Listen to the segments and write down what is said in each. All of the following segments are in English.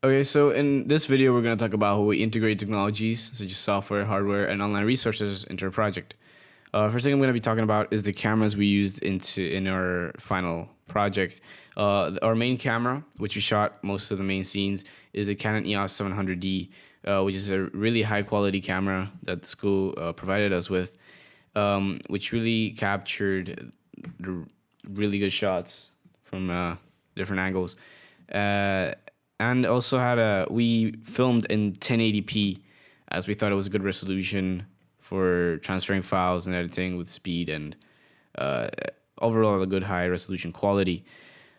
Okay, so in this video, we're going to talk about how we integrate technologies such as software, hardware, and online resources into our project. First thing I'm going to be talking about is the cameras we used in our final project. Our main camera, which we shot most of the main scenes, is the Canon EOS 700D, which is a really high quality camera that the school provided us with, which really captured the really good shots from different angles. Uh, and also we filmed in 1080p as we thought it was a good resolution for transferring files and editing with speed and uh, overall a good high resolution quality.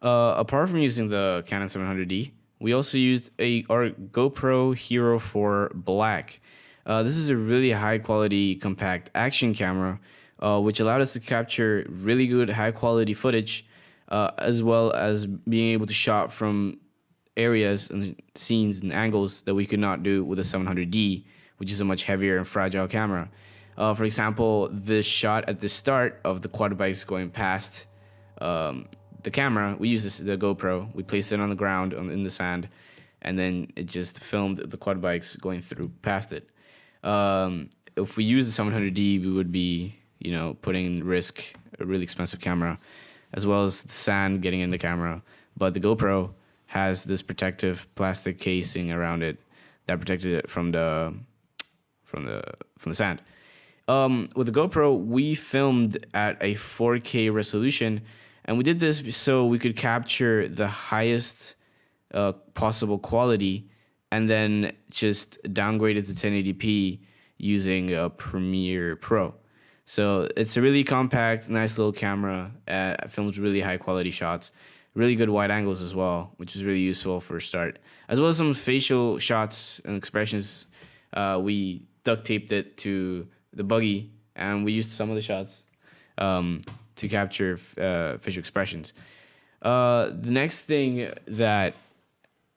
Apart from using the Canon 700D, we also used our GoPro Hero 4 Black. This is a really high quality compact action camera, which allowed us to capture really good high quality footage, as well as being able to shot from areas and scenes and angles that we could not do with a 700D, which is a much heavier and fragile camera. For example, the shot at the start of the quad bikes going past the camera, we used the GoPro. We placed it on the ground in the sand, and then it just filmed the quad bikes going through past it. If we use the 700D, we would be, putting in risk a really expensive camera, as well as the sand getting in the camera. But the GoPro has this protective plastic casing around it that protected it from the sand. With the GoPro, we filmed at a 4K resolution, and we did this so we could capture the highest possible quality, and then just downgrade it to 1080p using Premiere Pro. So it's a really compact, nice little camera. Films really high quality shots, really good wide angles as well, which is really useful for a start, as well as some facial shots and expressions. We duct taped it to the buggy, and we used some of the shots to capture facial expressions. The next thing that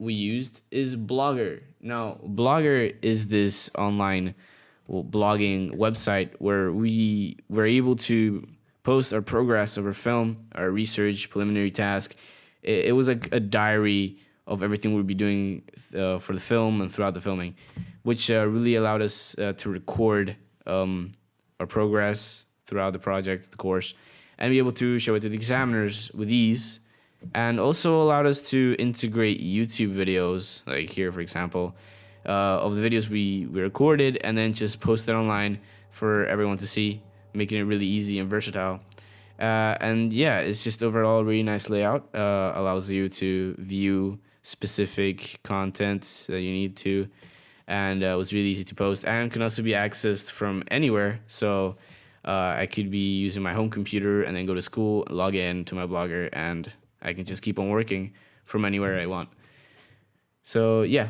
we used is Blogger. Now, Blogger is this online blogging website where we were able to post our progress of our film, our research, preliminary task. It was like a diary of everything we'd be doing for the film and throughout the filming, which really allowed us to record our progress throughout the project, the course, and be able to show it to the examiners with ease, and also allowed us to integrate YouTube videos, like here, for example, of the videos we recorded, and then just post it online for everyone to see, making it really easy and versatile. And yeah, it's just overall a really nice layout. Allows you to view specific content that you need to, and it was really easy to post, and can also be accessed from anywhere. So I could be using my home computer and then go to school, log in to my Blogger, and I can just keep on working from anywhere I want. So yeah,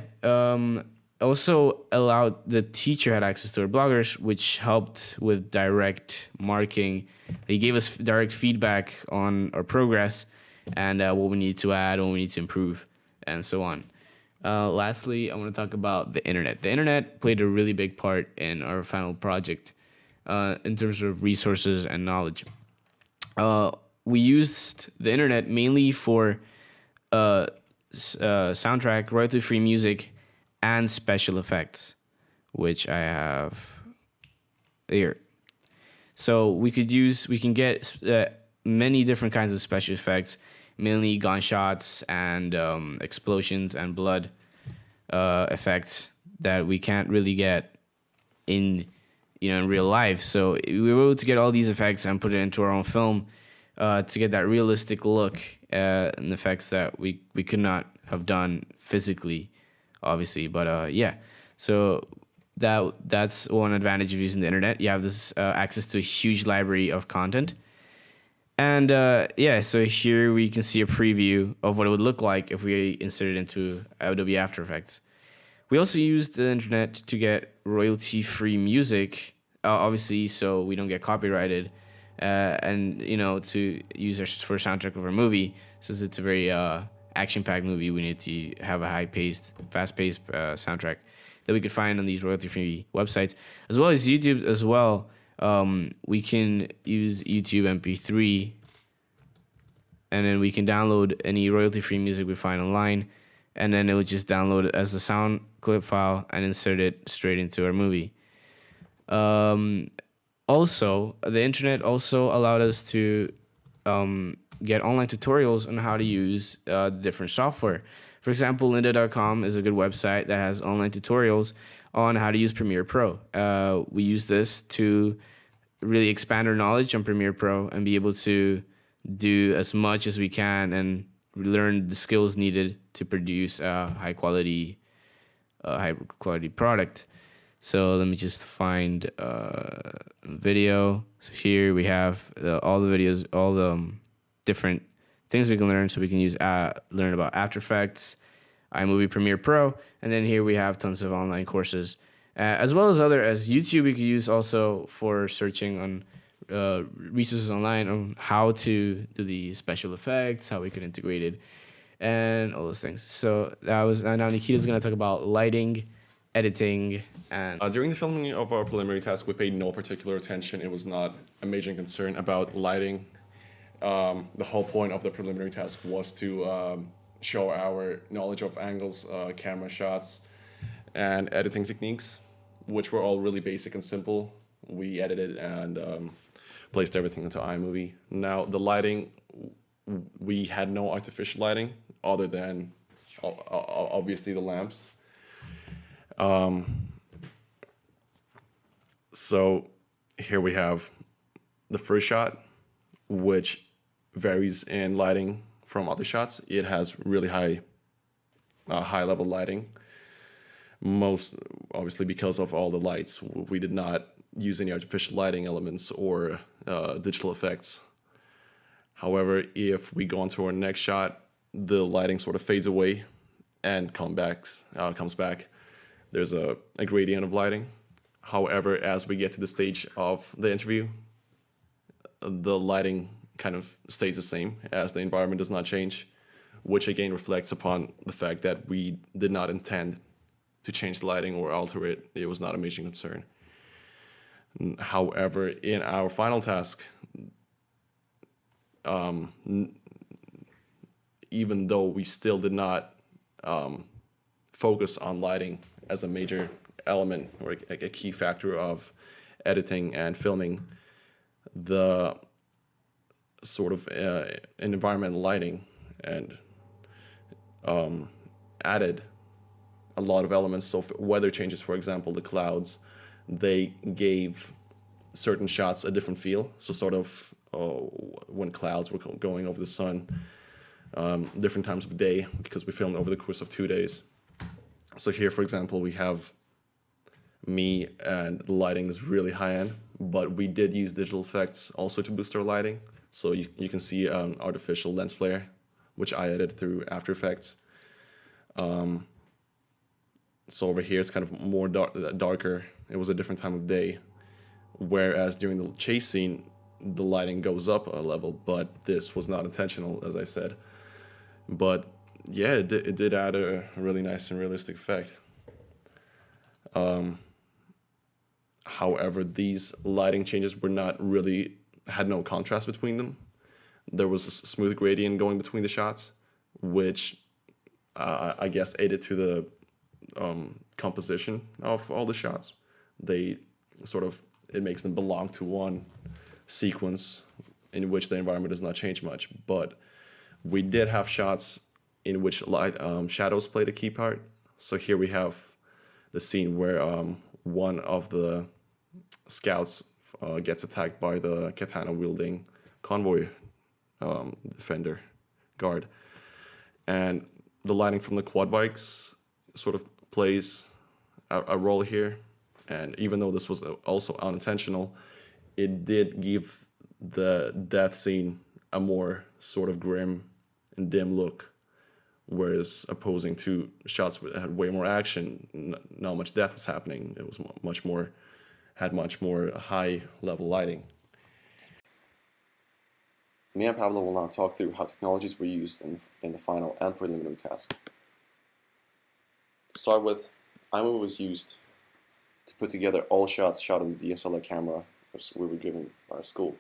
also allowed the teacher had access to our bloggers, which helped with direct marking. They gave us direct feedback on our progress and what we need to add, what we need to improve, and so on. Lastly, I want to talk about the internet. The internet played a really big part in our final project in terms of resources and knowledge. We used the internet mainly for soundtrack, royalty-free music, and special effects, which I have here. So we can get many different kinds of special effects, mainly gunshots and explosions and blood effects that we can't really get in in real life. So we were able to get all these effects and put it into our own film to get that realistic look and effects that we could not have done physically, obviously. But yeah, so that's one advantage of using the internet. You have this access to a huge library of content. And yeah, so here we can see a preview of what it would look like if we inserted it into Adobe After Effects. We also used the internet to get royalty-free music, obviously, so we don't get copyrighted, and to use our for soundtrack of our movie. Since it's a very action-packed movie, we need to have a high-paced, fast-paced soundtrack that we could find on these royalty-free websites, as well as YouTube as well. We can use YouTube MP3, and then we can download any royalty-free music we find online, and then it would just download it as a sound clip file and insert it straight into our movie. Um, Also, the internet also allowed us to get online tutorials on how to use different software. For example, lynda.com is a good website that has online tutorials on how to use Premiere Pro. We use this to really expand our knowledge on Premiere Pro and be able to do as much as we can and learn the skills needed to produce a high quality product. So let me just find video. So here we have all the videos, all the different things we can learn. So we can learn about After Effects, iMovie Premiere Pro, and then here we have tons of online courses, as well as YouTube. We could use also for searching on resources online on how to do the special effects, how we could integrate it, and all those things. So that was now Nikita's gonna talk about lighting, editing, and During the filming of our preliminary task, we paid no particular attention. It was not a major concern about lighting. The whole point of the preliminary task was to show our knowledge of angles, camera shots, and editing techniques, which were all really basic and simple. We edited and placed everything into iMovie. Now, the lighting, we had no artificial lighting other than obviously the lamps. So here we have the first shot, which varies in lighting from other shots. It has really high level lighting. Most obviously because of all the lights. We did not use any artificial lighting elements or digital effects. However, if we go on to our next shot, the lighting sort of fades away and comes back. There's a gradient of lighting. However, as we get to the stage of the interview, the lighting kind of stays the same as the environment does not change, which again reflects upon the fact that we did not intend to change the lighting or alter it. It was not a major concern. However, in our final task, even though we still did not focus on lighting as a major element or a key factor of editing and filming, the sort of environmental lighting and added a lot of elements. So weather changes, for example, the clouds, they gave certain shots a different feel. So sort of when clouds were going over the sun, different times of day, because we filmed over the course of 2 days. So here, for example, we have me and the lighting is really high end, but we did use digital effects also to boost our lighting. So you can see an artificial lens flare, which I edited through After Effects. So over here, it's kind of more darker. It was a different time of day. Whereas during the chase scene, the lighting goes up a level, but this was not intentional, as I said. But yeah, it did add a really nice and realistic effect. However, these lighting changes had no contrast between them. There was a smooth gradient going between the shots, which I guess aided to the composition of all the shots. It makes them belong to one sequence in which the environment does not change much. But we did have shots in which shadows played a key part. So here we have the scene where one of the scouts gets attacked by the katana-wielding convoy defender guard. And the lighting from the quad bikes sort of plays a role here. And even though this was also unintentional, it did give the death scene a more sort of grim and dim look. Whereas opposing to shots that had way more action, not much death was happening. It was had much more high level lighting. Me and Pablo will now talk through how technologies were used in the final and preliminary task. To start with, iMovie was used to put together all shots shot on the DSLR camera we were given by our school.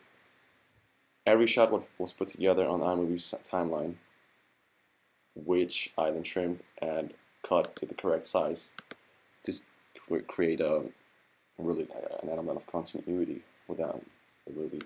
Every shot was put together on iMovie's timeline. which I then trimmed and cut to the correct size to create a really an element of continuity within the movie.